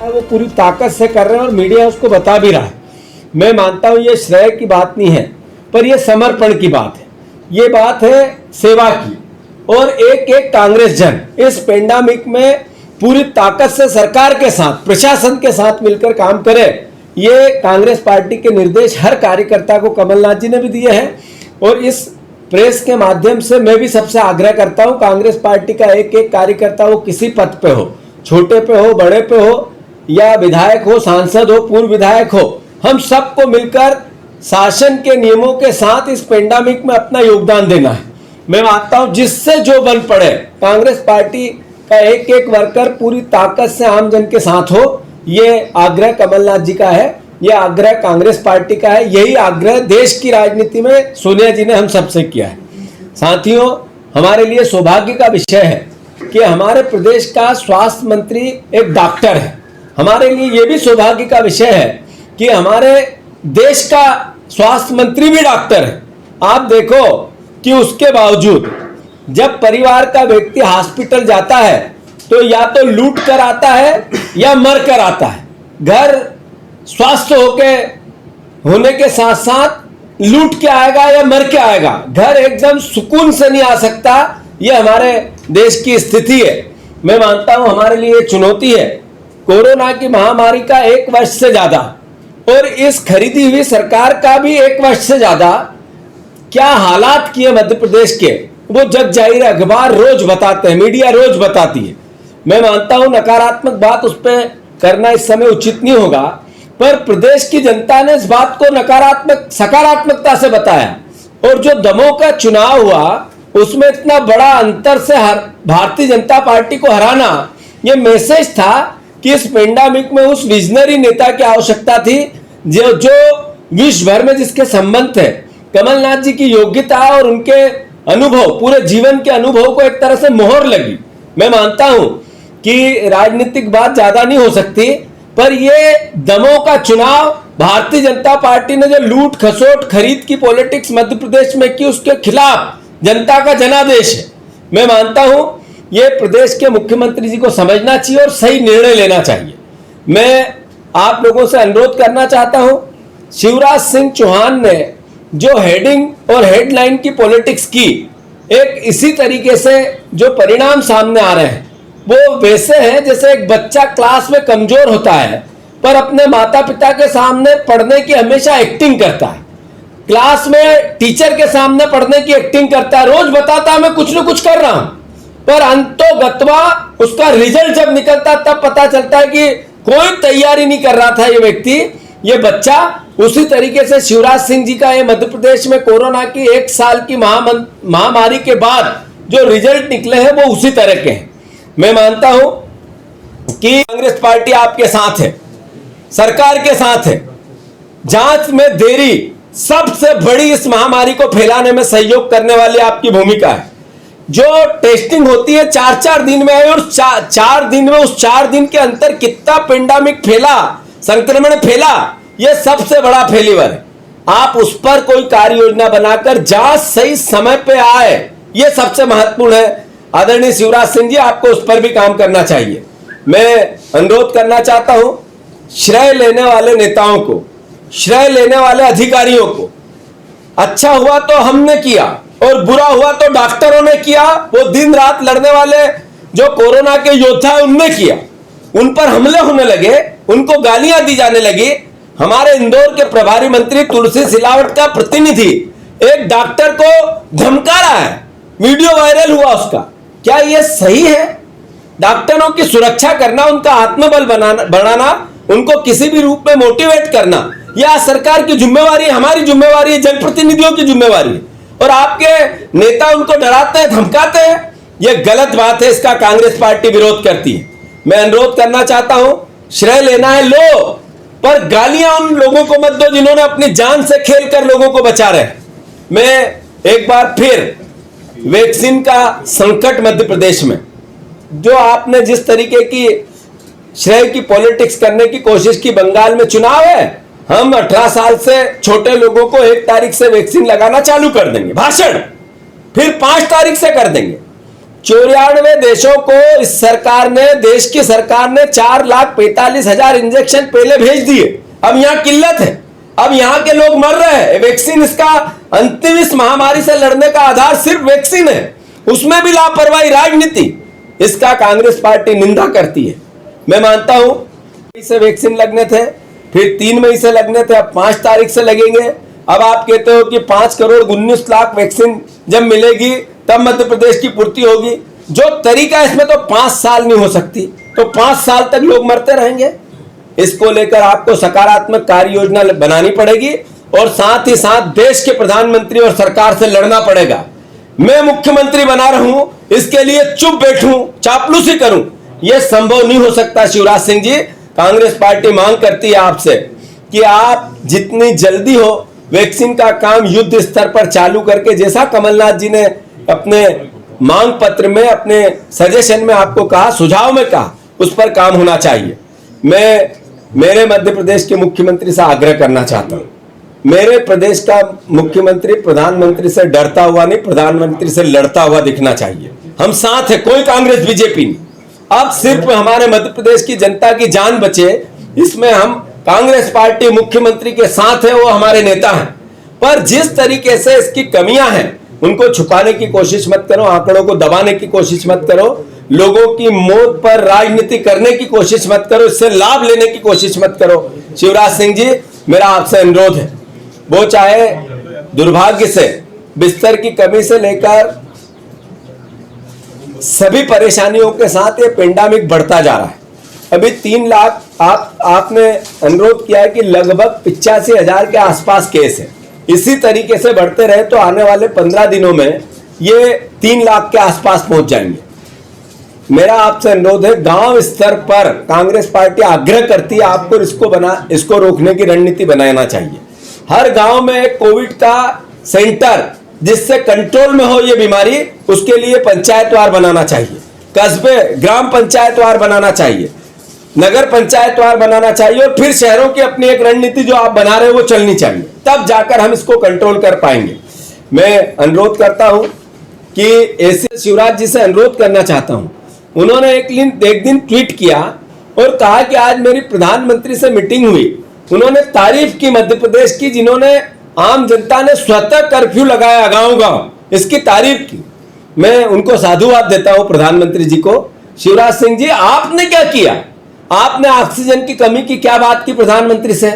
वो पूरी ताकत से कर रहे हैं और मीडिया उसको बता भी रहा है। मैं मानता हूं ये श्रेय की बात नहीं है, पर ये समर्पण की बात है, ये बात है सेवा की। और एक एक कांग्रेस जन इस पेंडेमिक में पूरी ताकत से सरकार के साथ, प्रशासन के साथ मिलकर काम करे, ये कांग्रेस पार्टी के निर्देश हर कार्यकर्ता को कमलनाथ जी ने भी दिए हैं। और इस प्रेस के माध्यम से मैं भी सबसे आग्रह करता हूं, कांग्रेस पार्टी का एक एक कार्यकर्ता वो किसी पद पे हो, छोटे पे हो, बड़े पे हो, या विधायक हो, सांसद हो, पूर्व विधायक हो, हम सबको मिलकर शासन के नियमों के साथ इस पेंडेमिक में अपना योगदान देना है। मैं मानता हूं जिससे जो बन पड़े, कांग्रेस पार्टी का एक एक वर्कर पूरी ताकत से आम जन के साथ हो, ये आग्रह कमलनाथ जी का है, ये आग्रह कांग्रेस पार्टी का है, यही आग्रह देश की राजनीति में सोनिया जी ने हम सबसे किया है। साथियों, हमारे लिए सौभाग्य का विषय है कि हमारे प्रदेश का स्वास्थ्य मंत्री एक डॉक्टर है। हमारे लिए ये भी सौभाग्य का विषय है कि हमारे देश का स्वास्थ्य मंत्री भी डॉक्टर है। आप देखो कि उसके बावजूद जब परिवार का व्यक्ति हॉस्पिटल जाता है तो या तो लूट कर आता है या मर कर आता है। घर स्वस्थ होने के साथ साथ लूट के आएगा या मर के आएगा, घर एकदम सुकून से नहीं आ सकता। ये हमारे देश की स्थिति है। मैं मानता हूं हमारे लिए चुनौती है कोरोना की महामारी का 1 वर्ष से ज्यादा, और इस खरीदी हुई सरकार का भी 1 वर्ष से ज्यादा क्या हालात किए मध्य प्रदेश के, वो जग जाहिर है। अखबार रोज बताते हैं, मीडिया रोज बताती है। मैं मानता हूं नकारात्मक बात उस पर करना इस समय उचित नहीं होगा, पर प्रदेश की जनता ने इस बात को सकारात्मकता से बताया। और जो दमोह का चुनाव हुआ उसमें इतना बड़ा अंतर से भारतीय जनता पार्टी को हराना, ये मैसेज था कि इस पेंडेमिक में उस विजनरी नेता की आवश्यकता थी जो विश्व भर में जिसके संबंध थे। कमलनाथ जी की योग्यता और उनके अनुभव, पूरे जीवन के अनुभव को एक तरह से मोहर लगी। मैं मानता हूं कि राजनीतिक बात ज्यादा नहीं हो सकती, पर ये दमोह का चुनाव भारतीय जनता पार्टी ने जो लूट खसोट खरीद की पॉलिटिक्स मध्य प्रदेश में की, उसके खिलाफ जनता का जनादेश है। मैं मानता हूं ये प्रदेश के मुख्यमंत्री जी को समझना चाहिए और सही निर्णय लेना चाहिए। मैं आप लोगों से अनुरोध करना चाहता हूं, शिवराज सिंह चौहान ने जो हेडिंग और हेडलाइन की पॉलिटिक्स की, एक इसी तरीके से जो परिणाम सामने आ रहे हैं वो वैसे हैं जैसे एक बच्चा क्लास में कमजोर होता है पर अपने माता पिता के सामने पढ़ने की हमेशा एक्टिंग करता है, क्लास में टीचर के सामने पढ़ने की एक्टिंग करता है, रोज बताता है मैं कुछ न कुछ कर रहा हूं, पर अंतोगत्वा उसका रिजल्ट जब निकलता तब पता चलता है कि कोई तैयारी नहीं कर रहा था ये व्यक्ति, ये बच्चा। उसी तरीके से शिवराज सिंह जी का ये मध्य प्रदेश में कोरोना की 1 साल की महामारी के बाद जो रिजल्ट निकले हैं वो उसी तरह के हैं। मैं मानता हूं कि कांग्रेस पार्टी आपके साथ है, सरकार के साथ है। जांच में देरी सबसे बड़ी इस महामारी को फैलाने में सहयोग करने वाली आपकी भूमिका है। जो टेस्टिंग होती है 4-4 दिन में है, और 4 दिन में उस 4 दिन के अंतर कितना पेंडेमिक फैला, संक्रमण फैला, यह सबसे बड़ा फेलिवर है। आप उस पर कोई कार्य योजना बनाकर जांच सही समय पे आए, यह सबसे महत्वपूर्ण है। आदरणीय शिवराज सिंह जी, आपको उस पर भी काम करना चाहिए। मैं अनुरोध करना चाहता हूं श्रेय लेने वाले नेताओं को, श्रेय लेने वाले अधिकारियों को, अच्छा हुआ तो हमने किया और बुरा हुआ तो डॉक्टरों ने किया, वो दिन रात लड़ने वाले जो कोरोना के योद्धा है उनने किया, उन पर हमले होने लगे, उनको गालियां दी जाने लगी। हमारे इंदौर के प्रभारी मंत्री तुलसी सिलावट का प्रतिनिधि एक डॉक्टर को धमका रहा है, वीडियो वायरल हुआ उसका। क्या यह सही है? डॉक्टरों की सुरक्षा करना, उनका आत्मबल बढ़ाना, उनको किसी भी रूप में मोटिवेट करना, यह सरकार की जिम्मेवारी है, हमारी जिम्मेवारी है, जनप्रतिनिधियों की जिम्मेवारी है। और आपके नेता उनको डराते हैं, धमकाते हैं, यह गलत बात है, इसका कांग्रेस पार्टी विरोध करती है। मैं अनुरोध करना चाहता हूं, श्रेय लेना है लो, पर गालियां उन लोगों को मत दो जिन्होंने अपनी जान से खेलकर लोगों को बचा रहे। मैं एक बार फिर वैक्सीन का संकट मध्य प्रदेश में, जो आपने जिस तरीके की श्रेय की पॉलिटिक्स करने की कोशिश की, बंगाल में चुनाव है, हम 18 साल से छोटे लोगों को 1 तारीख से वैक्सीन लगाना चालू कर देंगे, भाषण, फिर 5 तारीख से कर देंगे। 94 देशों को इस सरकार ने, देश की सरकार ने 4,45,000 इंजेक्शन पहले भेज दिए। अब यहां किल्लत है, अब यहां के लोग मर रहे हैं। वैक्सीन, इसका अंतिम इस महामारी से लड़ने का आधार सिर्फ वैक्सीन है, उसमें भी लापरवाही, राजनीति, इसका कांग्रेस पार्टी निंदा करती है। मैं मानता हूं से वैक्सीन लगने थे, फिर 3 मई से लगने थे, अब 5 तारीख से लगेंगे। अब आप कहते हो कि 5 करोड़ 19 लाख वैक्सीन जब मिलेगी तब मध्य प्रदेश की पूर्ति होगी। जो तरीका है इसमें तो 5 साल नहीं हो सकती, तो 5 साल तक लोग मरते रहेंगे। इसको लेकर आपको सकारात्मक कार्य योजना बनानी पड़ेगी और साथ ही साथ देश के प्रधानमंत्री और सरकार से लड़ना पड़ेगा। मैं मुख्यमंत्री बना रहा हूं, इसके लिए चुप बैठूं, चापलूसी करूं, यह संभव नहीं हो सकता। शिवराज सिंह जी, कांग्रेस पार्टी मांग करती है आपसे कि आप जितनी जल्दी हो वैक्सीन का काम युद्ध स्तर पर चालू करके, जैसा कमलनाथ जी ने अपने मांग पत्र में, अपने सजेशन में आपको कहा, सुझाव में कहा, उस पर काम होना चाहिए। मैं मेरे मध्य प्रदेश के मुख्यमंत्री से आग्रह करना चाहता हूं, मेरे प्रदेश का मुख्यमंत्री प्रधानमंत्री से डरता हुआ नहीं, प्रधानमंत्री से लड़ता हुआ दिखना चाहिए। हम साथ है, कोई कांग्रेस बीजेपी नहीं। अब सिर्फ हमारे मध्य प्रदेश की जनता की जान बचे, इसमें हम कांग्रेस पार्टी मुख्यमंत्री के साथ है, वो हमारे नेता हैं। पर जिस तरीके से इसकी कमियां हैं उनको छुपाने की कोशिश मत करो, आंकड़ों को दबाने की कोशिश मत करो, लोगों की मौत पर राजनीति करने की कोशिश मत करो, इससे लाभ लेने की कोशिश मत करो। शिवराज सिंह जी, मेरा आपसे अनुरोध है, वो चाहे दुर्भाग्य से बिस्तर की कमी से लेकर सभी परेशानियों के साथ ये पेंडेमिक बढ़ता जा रहा है। अभी 3 लाख आपने अनुरोध किया है कि लगभग 85,000 के आसपास केस है। इसी तरीके से बढ़ते रहे तो आने वाले 15 दिनों में ये 3 लाख के आसपास पहुंच जाएंगे। मेरा आपसे अनुरोध है, गांव स्तर पर कांग्रेस पार्टी आग्रह करती है आपको इसको रोकने की रणनीति बनाना चाहिए। हर गांव में एक कोविड का सेंटर जिससे कंट्रोल में हो ये बीमारी, उसके लिए पंचायतवार बनाना चाहिए, कस्बे ग्राम पंचायतवार बनाना चाहिए, नगर पंचायतवार बनाना चाहिए, और फिर शहरों की अपनी एक रणनीति जो आप बना रहे हो वो चलनी चाहिए, तब जाकर हम इसको कंट्रोल कर पाएंगे। मैं अनुरोध करता हूं कि ऐसे शिवराज जी से अनुरोध करना चाहता हूं, उन्होंने एक दिन ट्वीट किया और कहा कि आज मेरी प्रधानमंत्री से मीटिंग हुई। उन्होंने तारीफ की मध्य प्रदेश की, जिन्होंने आम जनता ने स्वतः कर्फ्यू लगाया गांव-गांव, इसकी तारीफ की। मैं उनको साधुवाद देता हूं प्रधानमंत्री जी को। शिवराज सिंह जी, आपने क्या किया? आपने ऑक्सीजन की कमी की क्या बात की प्रधानमंत्री से?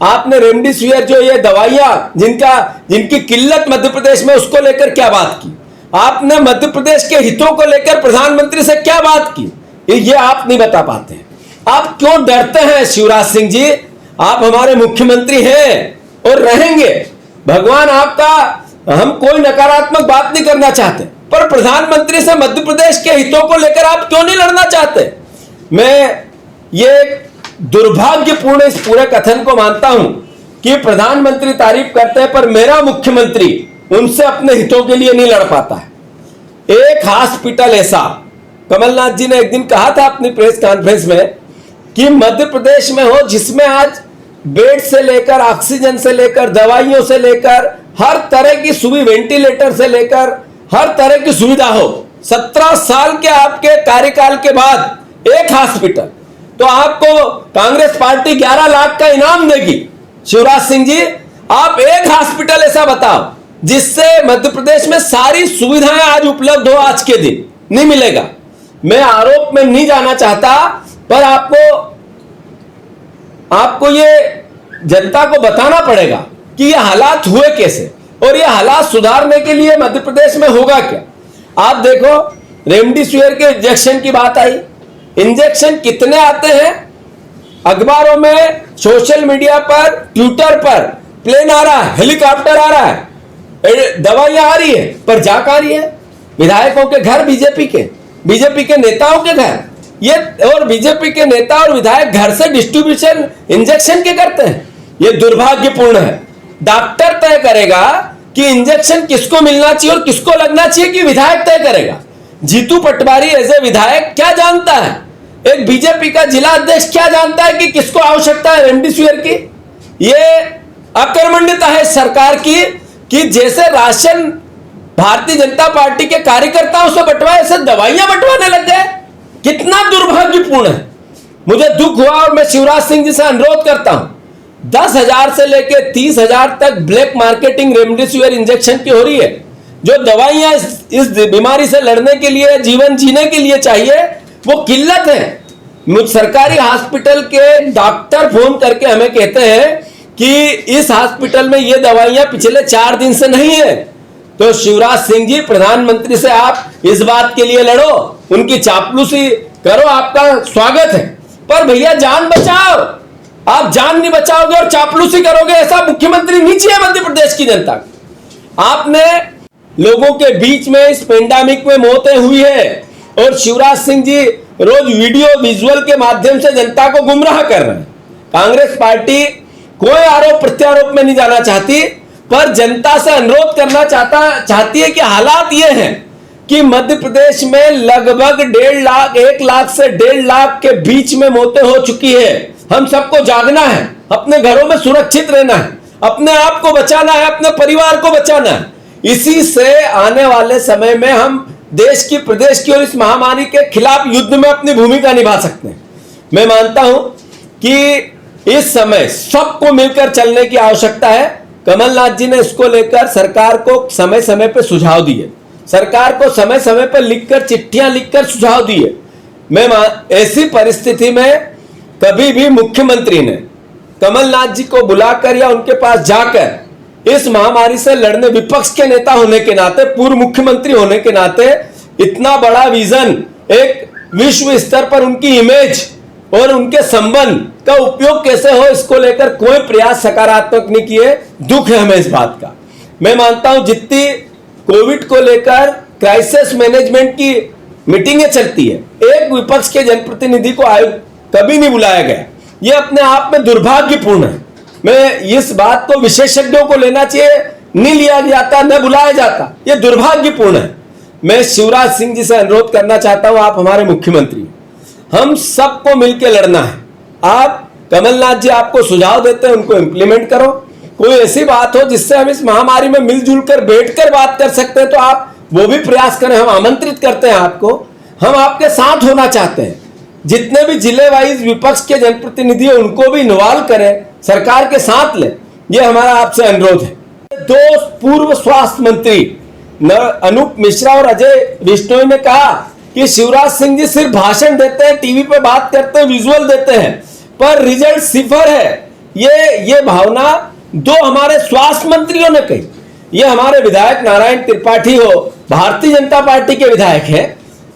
आपने रेमडेसिविर जो ये दवाइयां जिनकी किल्लत मध्य प्रदेश में, उसको लेकर क्या बात की? आपने मध्य प्रदेश के हितों को लेकर प्रधानमंत्री से क्या बात की? ये आप नहीं बता पाते। आप क्यों डरते हैं शिवराज सिंह जी? आप हमारे मुख्यमंत्री हैं और रहेंगे। भगवान आपका, हम कोई नकारात्मक बात नहीं करना चाहते, पर प्रधानमंत्री से मध्य प्रदेश के हितों को लेकर आप क्यों नहीं लड़ना चाहते? मैं ये दुर्भाग्यपूर्ण इस पूरे कथन को मानता हूं कि प्रधानमंत्री तारीफ करते हैं पर मेरा मुख्यमंत्री उनसे अपने हितों के लिए नहीं लड़ पाता है। एक हॉस्पिटल ऐसा, कमलनाथ जी ने एक दिन कहा था अपनी प्रेस कॉन्फ्रेंस में कि मध्य प्रदेश में हो जिसमें आज बेड से लेकर, ऑक्सीजन से लेकर, दवाइयों से लेकर, हर तरह की सुविधा, वेंटिलेटर से लेकर हर तरह की सुविधा हो। 17 साल के आपके कार्यकाल के बाद एक हॉस्पिटल, तो आपको कांग्रेस पार्टी 11 लाख का इनाम देगी। शिवराज सिंह जी, आप एक हॉस्पिटल ऐसा बताओ जिससे मध्य प्रदेश में सारी सुविधाएं आज उपलब्ध हो। आज के दिन नहीं मिलेगा। मैं आरोप में नहीं जाना चाहता, पर आपको ये जनता को बताना पड़ेगा कि ये हालात हुए कैसे और ये हालात सुधारने के लिए मध्य प्रदेश में होगा क्या। आप देखो, रेमडेसिविर के इंजेक्शन की बात आई, इंजेक्शन कितने आते हैं? अखबारों में, सोशल मीडिया पर, ट्विटर पर प्लेन आ रहा है, हेलीकॉप्टर आ रहा है, दवाइयां आ रही है, पर जाकर आ रही है विधायकों के घर, बीजेपी के नेताओं के घर। ये और बीजेपी के नेता और विधायक घर से डिस्ट्रीब्यूशन इंजेक्शन के करते हैं। ये दुर्भाग्यपूर्ण है। डॉक्टर तय करेगा कि इंजेक्शन किसको मिलना चाहिए और किसको लगना चाहिए, कि विधायक तय करेगा। जीतू पटवारी एज ए विधायक क्या जानता है? एक बीजेपी का जिला अध्यक्ष क्या जानता है कि किसको आवश्यकता है रेमडेसिविर की? ये अकर्मण्यता है सरकार की कि जैसे राशन भारतीय जनता पार्टी के कार्यकर्ताओं से बंटवाए, ऐसे दवाइयां बंटवाने लग गए। कितना दुर्भाग्यपूर्ण है। मुझे दुख हुआ और मैं शिवराज सिंह जी से अनुरोध करता हूं, 10,000 से लेकर 30,000 तक ब्लैक मार्केटिंग रेमडेसिविर इंजेक्शन की हो रही है। जो दवाइयां इस बीमारी से लड़ने के लिए, जीवन जीने के लिए चाहिए, वो किल्लत है। मुझ सरकारी हॉस्पिटल के डॉक्टर फोन करके हमें कहते हैं कि इस हॉस्पिटल में ये दवाइयां पिछले 4 दिन से नहीं है। तो शिवराज सिंह जी, प्रधानमंत्री से आप इस बात के लिए लड़ो, उनकी चापलूसी करो, आपका स्वागत है। पर भैया जान बचाओ। आप जान नहीं बचाओगे और चापलूसी करोगे, ऐसा मुख्यमंत्री नहीं चाहिए मध्य प्रदेश की जनता। आपने लोगों के बीच में इस पेंडेमिक में मौतें हुई है और शिवराज सिंह जी रोज वीडियो विजुअल के माध्यम से जनता को गुमराह कर रहे हैं। कांग्रेस पार्टी कोई आरोप प्रत्यारोप में नहीं जाना चाहती, पर जनता से अनुरोध करना चाहती है कि हालात ये हैं कि मध्य प्रदेश में लगभग 1.5 लाख, 1 लाख से 1.5 लाख के बीच में मौतें हो चुकी है। हम सबको जागना है, अपने घरों में सुरक्षित रहना है, अपने आप को बचाना है, अपने परिवार को बचाना है। इसी से आने वाले समय में हम देश की, प्रदेश की और इस महामारी के खिलाफ युद्ध में अपनी भूमिका निभा सकते हैं। मैं मानता हूं कि इस समय सबको मिलकर चलने की आवश्यकता है। कमलनाथ जी ने इसको लेकर सरकार को समय समय पर सुझाव दिए, सरकार को समय समय पर लिखकर, चिट्ठियां लिखकर सुझाव दिए। मैं ऐसी परिस्थिति में कभी भी मुख्यमंत्री ने कमलनाथ जी को बुलाकर या उनके पास जाकर इस महामारी से लड़ने, विपक्ष के नेता होने के नाते, पूर्व मुख्यमंत्री होने के नाते, इतना बड़ा विजन, एक विश्व स्तर पर उनकी इमेज और उनके संबंध का उपयोग कैसे हो, इसको लेकर कोई प्रयास सकारात्मक नहीं किए। दुख है हमें इस बात का। मैं मानता हूं जितनी कोविड को लेकर क्राइसिस मैनेजमेंट की मीटिंगें चलती है, एक विपक्ष के जनप्रतिनिधि को कभी नहीं बुलाया गया। यह अपने आप में दुर्भाग्यपूर्ण है। मैं इस बात को विशेषज्ञों को लेना चाहिए, नहीं लिया जाता, न बुलाया जाता, यह दुर्भाग्यपूर्ण है। मैं शिवराज सिंह जी से अनुरोध करना चाहता हूं, आप हमारे मुख्यमंत्री, हम सबको मिलकर लड़ना है। आप, कमलनाथ जी आपको सुझाव देते हैं, उनको इंप्लीमेंट करो। कोई ऐसी बात हो जिससे हम इस महामारी में मिलजुल कर बैठकर बात कर सकते हैं तो आप वो भी प्रयास करें। हम आमंत्रित करते हैं आपको, हम आपके साथ होना चाहते हैं। जितने भी जिले वाइज विपक्ष के जनप्रतिनिधि हैं उनको भी इन्वॉल्व करें, सरकार के साथ लें, यह हमारा आपसे अनुरोध है। 2 पूर्व स्वास्थ्य मंत्री अनूप मिश्रा और अजय बिश्नोई ने कहा कि शिवराज सिंह जी सिर्फ भाषण देते हैं, टीवी पे बात करते हैं, विजुअल देते हैं, पर रिजल्ट सिफर है। ये भावना 2 हमारे स्वास्थ्य मंत्रियों ने कही। ये हमारे विधायक नारायण त्रिपाठी हो, भारतीय जनता पार्टी के विधायक हैं,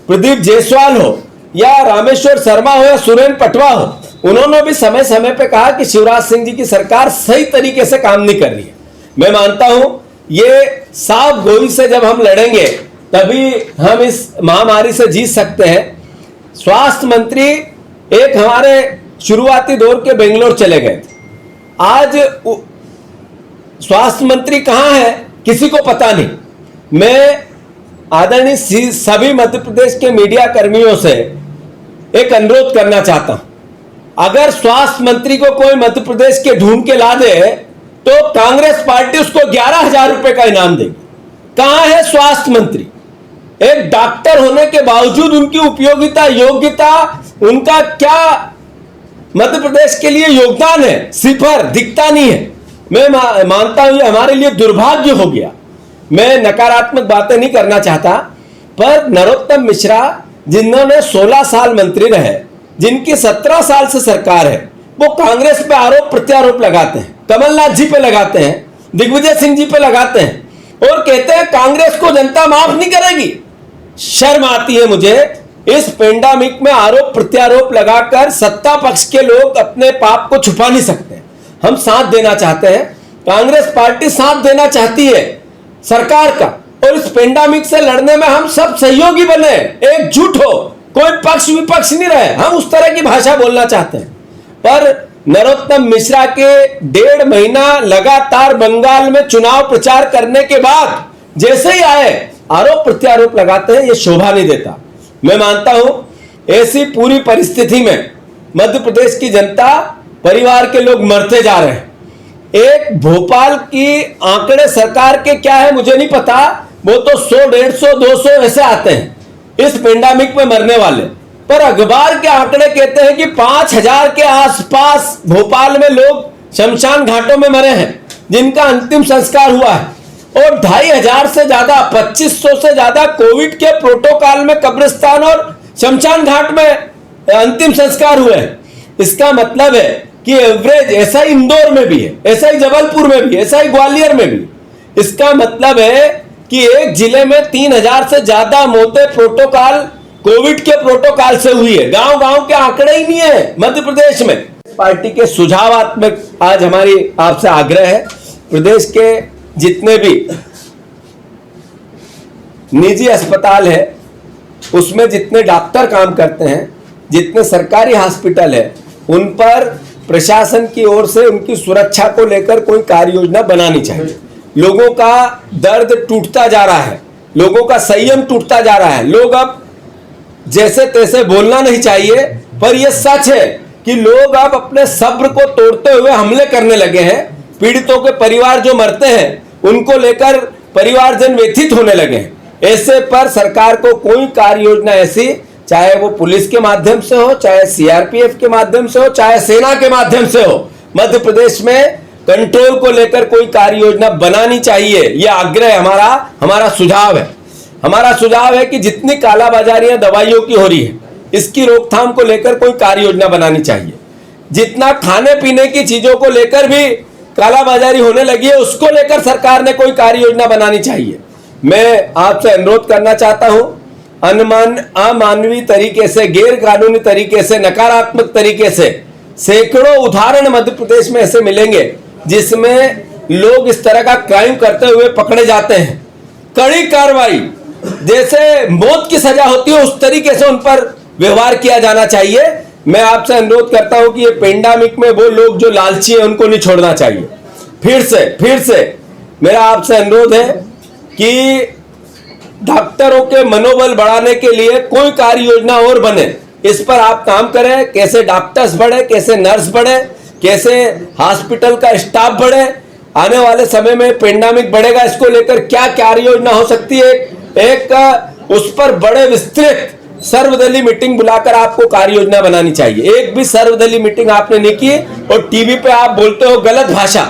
प्रदीप जायसवाल हो या रामेश्वर शर्मा हो या सुरेंद्र पटवा हो, उन्होंने भी समय समय पे कहा कि शिवराज सिंह जी की सरकार सही तरीके से काम नहीं कर रही है। मैं मानता हूं ये साफ गोई से जब हम लड़ेंगे तभी हम इस महामारी से जीत सकते हैं। स्वास्थ्य मंत्री एक हमारे शुरुआती दौर के बेंगलोर चले गए थे, आज स्वास्थ्य मंत्री कहां है किसी को पता नहीं। मैं आदरणीय सभी मध्य प्रदेश के मीडिया कर्मियों से एक अनुरोध करना चाहता हूं, अगर स्वास्थ्य मंत्री को कोई मध्य प्रदेश के ढूंढ के ला दे तो कांग्रेस पार्टी उसको 11,000 रुपए का इनाम देगी। कहां है स्वास्थ्य मंत्री? एक डॉक्टर होने के बावजूद उनकी उपयोगिता, योग्यता, उनका क्या मध्य प्रदेश के लिए योगदान है, सिफर, दिखता नहीं है। मैं मानता हूं ये हमारे लिए दुर्भाग्य हो गया। मैं नकारात्मक बातें नहीं करना चाहता, पर नरोत्तम मिश्रा जिन्होंने 16 साल मंत्री रहे, जिनकी 17 साल से सरकार है, वो कांग्रेस पे आरोप प्रत्यारोप लगाते हैं, कमलनाथ जी पे लगाते हैं, दिग्विजय सिंह जी पे लगाते हैं और कहते हैं कांग्रेस को जनता माफ नहीं करेगी। शर्म आती है मुझे। इस पेंडेमिक में आरोप प्रत्यारोप लगाकर सत्ता पक्ष के लोग अपने पाप को छुपा नहीं सकते। हम साथ देना चाहते हैं, कांग्रेस पार्टी साथ देना चाहती है सरकार का, और इस पेंडेमिक से लड़ने में हम सब सहयोगी बने, एकजुट हो, कोई पक्ष विपक्ष नहीं रहे। हम उस तरह की भाषा बोलना चाहते हैं। पर नरोत्तम मिश्रा के 1.5 महीना लगातार बंगाल में चुनाव प्रचार करने के बाद जैसे ही आए आरोप प्रत्यारोप लगाते हैं, ये शोभा नहीं देता। मैं मानता हूं ऐसी पूरी परिस्थिति में मध्य प्रदेश की जनता, परिवार के लोग मरते जा रहे हैं। एक भोपाल की आंकड़े सरकार के क्या है मुझे नहीं पता, वो तो 100, 150, 200 ऐसे आते हैं इस पेंडेमिक में मरने वाले। पर अखबार के आंकड़े कहते हैं कि 5000 के आसपास भोपाल में लोग शमशान घाटों में मरे हैं जिनका अंतिम संस्कार हुआ है, और 2500 से ज्यादा, 2500 से ज्यादा कोविड के प्रोटोकॉल में कब्रिस्तान और शमशान घाट में अंतिम संस्कार हुए हैं। इसका मतलब है कि एवरेज ऐसा ही इंदौर में भी है, ऐसा ही जबलपुर में भी, ऐसा ही ग्वालियर में भी। इसका मतलब है कि एक जिले में 3000 से ज्यादा मौतें प्रोटोकॉल, कोविड के प्रोटोकॉल से हुई है। गांव गांव के आंकड़े ही नहीं है मध्य प्रदेश में। पार्टी के सुझावात्मक आज हमारी आपसे आग्रह है, प्रदेश के जितने भी निजी अस्पताल है उसमें जितने डॉक्टर काम करते हैं, जितने सरकारी हॉस्पिटल है, उन पर प्रशासन की ओर से उनकी सुरक्षा को लेकर कोई कार्य योजना बनानी चाहिए। लोगों का दर्द टूटता जा रहा है, लोगों का संयम टूटता जा रहा है। लोग अब जैसे तैसे बोलना नहीं चाहिए, पर यह सच है कि लोग अब अपने सब्र को तोड़ते हुए हमले करने लगे हैं। पीड़ितों के परिवार जो मरते हैं उनको लेकर परिवारजन व्यथित होने लगे हैं। ऐसे पर सरकार को कोई कार्य योजना ऐसी, चाहे वो पुलिस के माध्यम से हो, चाहे सीआरपीएफ के माध्यम से हो, चाहे सेना के माध्यम से हो, मध्य प्रदेश में कंट्रोल को लेकर कोई कार्य योजना बनानी चाहिए। यह आग्रह हमारा सुझाव है। हमारा सुझाव है कि जितनी कालाबाजारियां दवाइयों की हो रही है, इसकी रोकथाम को लेकर कोई कार्य योजना बनानी चाहिए। जितना खाने पीने की चीजों को लेकर भी कालाबाजारी होने लगी है, उसको लेकर सरकार ने कोई कार्य योजना बनानी चाहिए। मैं आपसे अनुरोध करना चाहता हूं, अमानवीय तरीके से, गैर कानूनी तरीके से, नकारात्मक तरीके से सैकड़ों उदाहरण मध्य प्रदेश में ऐसे मिलेंगे जिसमें लोग इस तरह का क्राइम करते हुए पकड़े जाते हैं। कड़ी कार्रवाई, जैसे मौत की सजा होती है उस तरीके से उन पर व्यवहार किया जाना चाहिए। मैं आपसे अनुरोध करता हूं कि ये पेंडेमिक में वो लोग जो लालची है उनको नहीं छोड़ना चाहिए। फिर से मेरा आपसे अनुरोध है कि डॉक्टरों के मनोबल बढ़ाने के लिए कोई कार्य योजना और बने, इस पर आप काम करें। कैसे डॉक्टर्स बढ़े, कैसे नर्स बढ़े, कैसे हॉस्पिटल का स्टाफ बढ़े, आने वाले समय में पेंडेमिक बढ़ेगा, इसको लेकर क्या कार्य योजना हो सकती है, एक उस पर बड़े विस्तृत सर्वदलीय मीटिंग बुलाकर आपको कार्य योजना बनानी चाहिए। एक भी सर्वदलीय मीटिंग आपने नहीं की और टीवी पे आप बोलते हो गलत भाषा,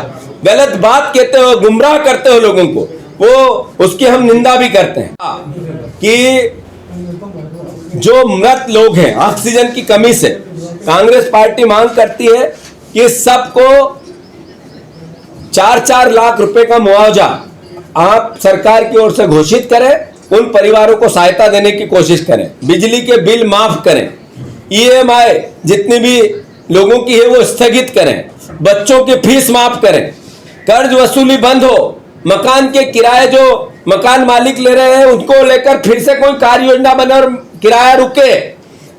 गलत बात कहते हो, गुमराह करते हो लोगों को, वो उसकी हम निंदा भी करते हैं। कि जो मृत लोग हैं ऑक्सीजन की कमी से, कांग्रेस पार्टी मांग करती है कि सबको 4-4 लाख रुपए का मुआवजा आप सरकार की ओर से घोषित करें, उन परिवारों को सहायता देने की कोशिश करें, बिजली के बिल माफ करें, ईएमआई जितनी भी लोगों की है वो स्थगित करें, बच्चों की फीस माफ करें, कर्ज वसूली बंद हो, मकान के किराए जो मकान मालिक ले रहे हैं उनको लेकर फिर से कोई कार्य योजना बने और किराया रुके,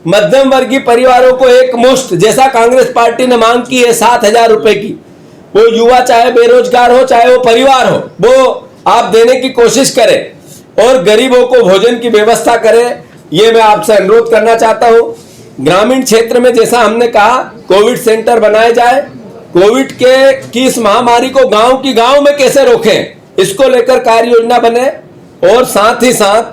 मध्यम वर्गीय परिवारों को एक मुश्त, जैसा कांग्रेस पार्टी ने मांग की है 7,000 रुपए की, वो युवा चाहे बेरोजगार हो चाहे वो परिवार हो, वो आप देने की कोशिश करें और गरीबों को भोजन की व्यवस्था करें। ये मैं आपसे अनुरोध करना चाहता हूं। ग्रामीण क्षेत्र में जैसा हमने कहा कोविड सेंटर बनाए जाए, कोविड की इस महामारी को गांव में कैसे रोकें, इसको लेकर कार्य योजना बने और साथ ही साथ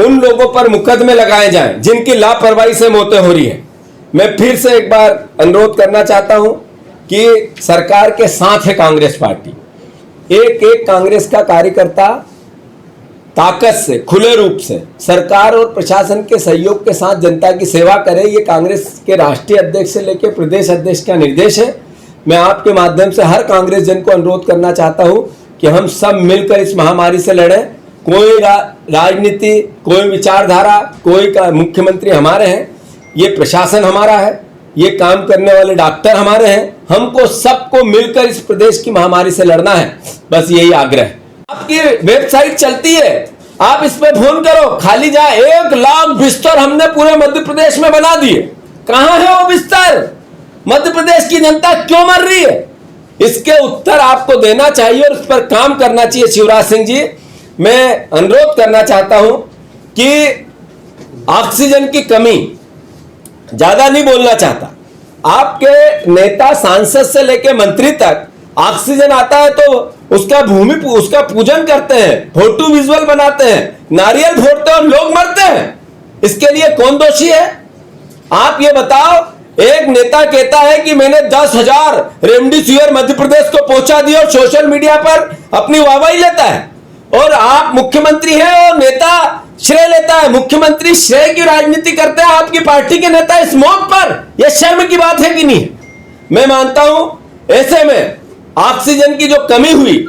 उन लोगों पर मुकदमे लगाए जाएं जिनकी लापरवाही से मौतें हो रही है। मैं फिर से एक बार अनुरोध करना चाहता हूं कि सरकार के साथ है कांग्रेस पार्टी। एक एक कांग्रेस का कार्यकर्ता ताकत से, खुले रूप से सरकार और प्रशासन के सहयोग के साथ जनता की सेवा करे। ये कांग्रेस के राष्ट्रीय अध्यक्ष से लेकर प्रदेश अध्यक्ष का निर्देश है। मैं आपके माध्यम से हर कांग्रेस जन को अनुरोध करना चाहता हूं कि हम सब मिलकर इस महामारी से लड़ें। कोई राजनीति, कोई विचारधारा, कोई मुख्यमंत्री हमारे हैं, ये प्रशासन हमारा है, ये काम करने वाले डॉक्टर हमारे हैं, हमको सबको मिलकर इस प्रदेश की महामारी से लड़ना है। बस यही आग्रह है। आपकी वेबसाइट चलती है, आप इस पे फोन करो, खाली जाए 1 लाख बिस्तर हमने पूरे मध्य प्रदेश में बना दिए। कहां है वो बिस्तर? मध्य प्रदेश की जनता क्यों मर रही है? इसके उत्तर आपको देना चाहिए और इस पर काम करना चाहिए। शिवराज सिंह जी, मैं अनुरोध करना चाहता हूं कि ऑक्सीजन की कमी, ज्यादा नहीं बोलना चाहता, आपके नेता सांसद से लेकर मंत्री तक ऑक्सीजन आता है तो उसका पूजन करते हैं, फोटो विजुअल बनाते हैं, नारियल फोड़ते हैं और लोग मरते हैं। इसके लिए कौन दोषी है? आप ये बताओ। एक नेता कहता है कि मैंने 10,000 रेमडेसिविर मध्य प्रदेश को पहुंचा दिया और सोशल मीडिया पर अपनी वाहवाही लेता है, और आप मुख्यमंत्री हैं और नेता श्रेय लेता है। मुख्यमंत्री श्रेय की राजनीति करते हैं, आपकी पार्टी के नेता इस मौके पर। यह शर्म की बात है कि नहीं? मैं मानता हूं ऐसे में ऑक्सीजन की जो कमी हुई,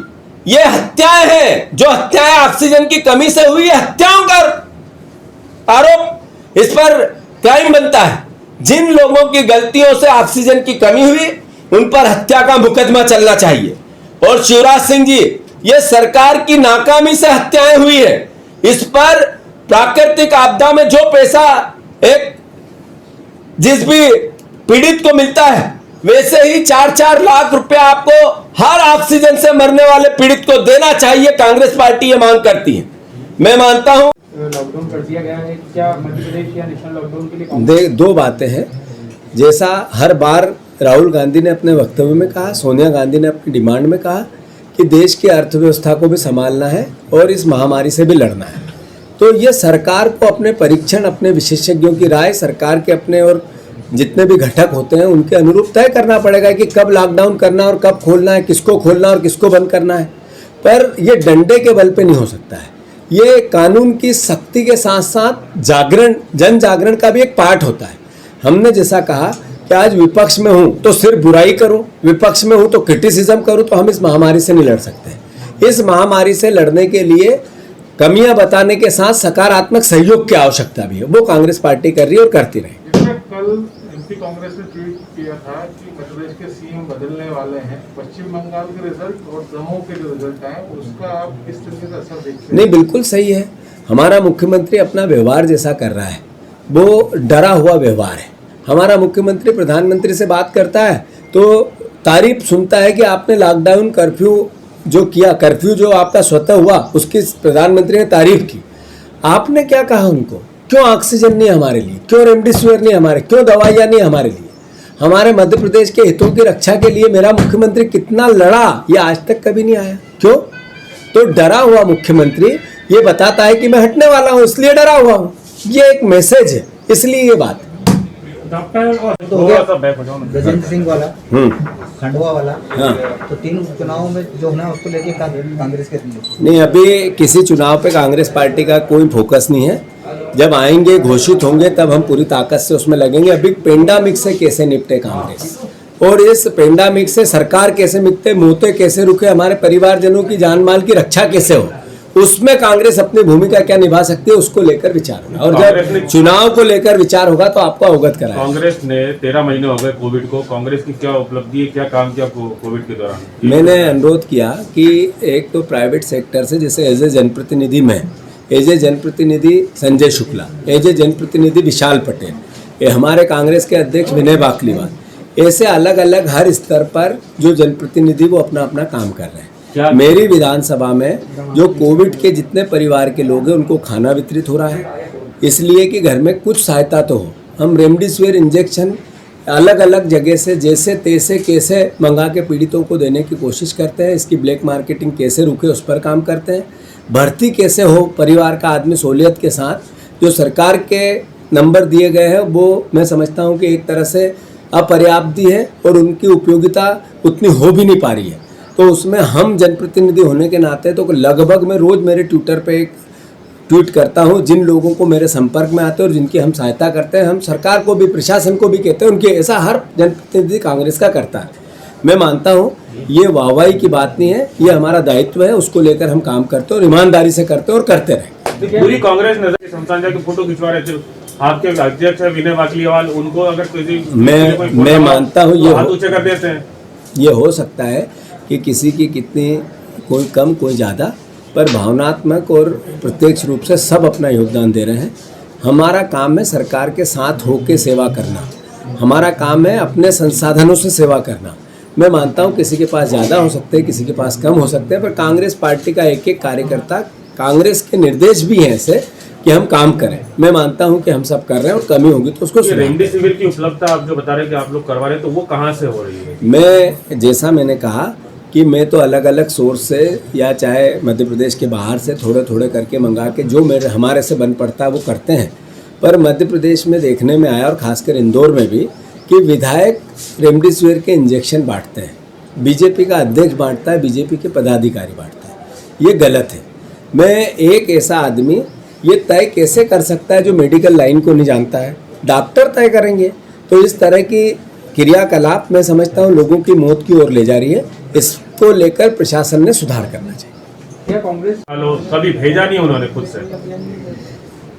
ये हत्याएं हैं। जो हत्याएं ऑक्सीजन की कमी से हुई, हत्याओं का आरोप इस पर क्राइम बनता है। जिन लोगों की गलतियों से ऑक्सीजन की कमी हुई, उन पर हत्या का मुकदमा चलना चाहिए। और शिवराज सिंह जी, ये सरकार की नाकामी से हत्याएं हुई है। इस पर प्राकृतिक आपदा में जो पैसा जिस भी पीड़ित को मिलता है, वैसे ही 4-4 लाख रुपया आपको हर ऑक्सीजन से मरने वाले पीड़ित को देना चाहिए। कांग्रेस पार्टी ये मांग करती है। मैं मानता हूं लॉकडाउन कर दिया गया है, क्या मध्य प्रदेश या नेशनल लॉकडाउन के लिए? दो बातें हैं। जैसा हर बार राहुल गांधी ने अपने वक्तव्य में कहा, सोनिया गांधी ने अपनी डिमांड में कहा कि देश की अर्थव्यवस्था को भी संभालना है और इस महामारी से भी लड़ना है, तो ये सरकार को अपने परीक्षण, अपने विशेषज्ञों की राय, सरकार के अपने और जितने भी घटक होते हैं उनके अनुरूप तय करना पड़ेगा कि कब लॉकडाउन करना और कब खोलना है, किसको खोलना और किसको बंद करना है। पर ये डंडे के बल पे नहीं हो सकता है। ये कानून की सख्ती के साथ साथ जागरण, जन जागरण का भी एक पार्ट होता है। हमने जैसा कहा कि आज विपक्ष में हूँ तो सिर्फ बुराई करूँ, विपक्ष में हूँ तो क्रिटिसिज्म करूँ, तो हम इस महामारी से नहीं लड़ सकते। इस महामारी से लड़ने के लिए कमियां बताने के साथ सकारात्मक सहयोग की आवश्यकता भी है, वो कांग्रेस पार्टी कर रही है और करती रही। कल एमपी कांग्रेस ने ट्वीट किया था कि मध्य प्रदेश के सीएम बदलने वाले हैं। पश्चिम बंगाल के रिजल्ट और दमोह के जो रिजल्ट आए, उसका आप किस तरीके से असर देखते हैं? नहीं, बिल्कुल सही है। हमारा मुख्यमंत्री अपना व्यवहार जैसा कर रहा है, वो डरा हुआ व्यवहार है। हमारा मुख्यमंत्री प्रधानमंत्री से बात करता है तो तारीफ सुनता है कि आपने लॉकडाउन कर्फ्यू जो किया, कर्फ्यू जो आपका स्वतः हुआ, उसकी प्रधानमंत्री ने तारीफ की। आपने क्या कहा उनको? क्यों ऑक्सीजन नहीं हमारे लिए, क्यों रेमडेसिविर नहीं हमारे, क्यों दवाइयाँ नहीं हमारे लिए? हमारे मध्य प्रदेश के हितों की रक्षा के लिए मेरा मुख्यमंत्री कितना लड़ा, ये आज तक कभी नहीं आया। क्यों? तो डरा हुआ मुख्यमंत्री ये बताता है कि मैं हटने वाला हूँ, इसलिए डरा हुआ हूँ। ये एक मैसेज है, इसलिए ये बात। गजेंद्र सिंह वाला, खंडवा वाला, हाँ, तो 3 चुनावों में जो होना है उसको लेके कांग्रेस के नहीं, अभी किसी चुनाव पे कांग्रेस पार्टी का कोई फोकस नहीं है। जब आएंगे, घोषित होंगे, तब हम पूरी ताकत से उसमें लगेंगे। अभी पेंडेमिक से कैसे निपटे कांग्रेस, और इस पेंडेमिक से सरकार कैसे निपटे, मौतें कैसे रुके, हमारे परिवारजनों की जान माल की रक्षा कैसे हो, उसमें कांग्रेस अपनी भूमिका क्या निभा सकती है, उसको लेकर विचार होगा। और जब चुनाव को लेकर विचार होगा तो आपको अवगत कराएंगे। कांग्रेस ने 13 महीने हो गए कोविड को, कांग्रेस की क्या उपलब्धि है, क्या काम किया कोविड के दौरान? मैंने अनुरोध किया कि एक तो प्राइवेट सेक्टर से, जैसे एज ए जनप्रतिनिधि में, एज ए जनप्रतिनिधि संजय शुक्ला, एज ए जनप्रतिनिधि विशाल पटेल, ये हमारे कांग्रेस के अध्यक्ष विनय बाकलीवाल, ऐसे अलग अलग हर स्तर पर जो जनप्रतिनिधि वो अपना अपना काम कर रहे हैं। मेरी विधानसभा में जो कोविड के जितने परिवार के लोग हैं उनको खाना वितरित हो रहा है, इसलिए कि घर में कुछ सहायता तो हो। हम रेमडेसिविर इंजेक्शन अलग अलग जगह से जैसे तैसे कैसे मंगा के पीड़ितों को देने की कोशिश करते हैं। इसकी ब्लैक मार्केटिंग कैसे रुके उस पर काम करते हैं। भर्ती कैसे हो परिवार का आदमी सहूलियत के साथ। जो सरकार के नंबर दिए गए हैं वो मैं समझता हूँ कि एक तरह से अपर्याप्त है और उनकी उपयोगिता उतनी हो भी नहीं पा रही है। तो उसमें हम जनप्रतिनिधि होने के नाते तो लगभग मैं रोज़ मेरे ट्विटर पे एक ट्वीट करता हूँ जिन लोगों को मेरे संपर्क में आते हैं और जिनकी हम सहायता करते हैं। हम सरकार को भी, प्रशासन को भी कहते हैं, उनकी ऐसा हर जनप्रतिनिधि कांग्रेस का करता है। मैं मानता हूँ ये वाहवाही की बात नहीं है, ये हमारा दायित्व है, उसको लेकर हम काम करते हैं और ईमानदारी से करते हैं और करते रहें। पूरी कांग्रेस नजर शमशान जाके फोटो खिंचवा रहे थे, आपके अध्यक्ष विनय बाकलीवाल, उनको अगर किसी मैं मानता हूँ ये हाथ ऊंचे कर देते हैं। ये हो सकता है कि किसी की कितनी, कोई कम कोई ज़्यादा, पर भावनात्मक और प्रत्यक्ष रूप से सब अपना योगदान दे रहे हैं। हमारा काम है सरकार के साथ होकर सेवा करना, हमारा काम है अपने संसाधनों से सेवा करना। मैं मानता हूँ किसी के पास ज़्यादा हो सकते हैं, किसी के पास कम हो सकते हैं, पर कांग्रेस पार्टी का एक एक कार्यकर्ता, कांग्रेस के निर्देश भी हैं ऐसे कि हम काम करें। मैं मानता हूं कि हम सब कर रहे हैं और कमी होगी तो उसको रेमडेसिविर की उपलब्धता आप जो बता रहे हैं कि आप लोग करवा रहे हैं, तो वो कहां से हो रही है? मैं जैसा मैंने कहा कि मैं तो अलग अलग सोर्स से या चाहे मध्य प्रदेश के बाहर से थोड़े थोड़े करके मंगा के जो मेरे हमारे से बन पड़ता है वो करते हैं। पर मध्य प्रदेश में देखने में आया और ख़ासकर इंदौर में भी कि विधायक रेमडेसिविर के इंजेक्शन बांटते हैं, बीजेपी का अध्यक्ष बांटता है, बीजेपी के पदाधिकारी बांटता है। ये गलत है। मैं एक ऐसा आदमी ये तय कैसे कर सकता है जो मेडिकल लाइन को नहीं जानता है? डॉक्टर तय करेंगे। तो इस तरह की क्रियाकलाप मैं समझता हूँ लोगों की मौत की ओर ले जा रही है। इसको लेकर प्रशासन ने सुधार करना चाहिए। क्या कांग्रेस हेलो, कभी भेजा नहीं उन्होंने खुद से।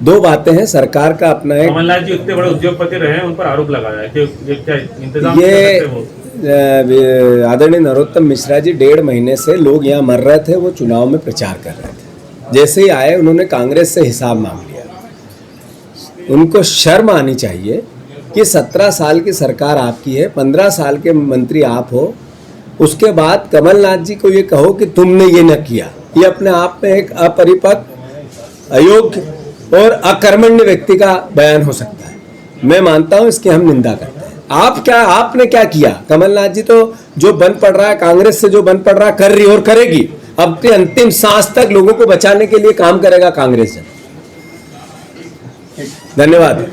दो बातें हैं, सरकार का अपना एक कमलनाथ जी उतने बड़े उद्योगपति रहे हैं, उन पर आरोप लगाया है कि ये क्या इंतजाम ये नहीं करते वो। आदरणीय नरोत्तम मिश्रा जी 1.5 महीने से लोग यहाँ मर रहे थे, वो चुनाव में प्रचार कर रहे थे। जैसे ही आए उन्होंने कांग्रेस से हिसाब मांग लिया। उनको शर्म आनी चाहिए कि 17 साल की सरकार आपकी है, 15 साल के मंत्री आप हो, उसके बाद कमलनाथ जी को ये कहो कि तुमने ये न किया। ये अपने आप में एक अपरिपक्व, अयोग्य और अकर्मण्य व्यक्ति का बयान हो सकता है। मैं मानता हूं इसकी हम निंदा करते हैं। आपने क्या किया? कमलनाथ जी तो जो बन पड़ रहा है, कांग्रेस से जो बन पड़ रहा है कर रही और करेगी। अपनी अंतिम सांस तक लोगों को बचाने के लिए काम करेगा कांग्रेस। धन्यवाद।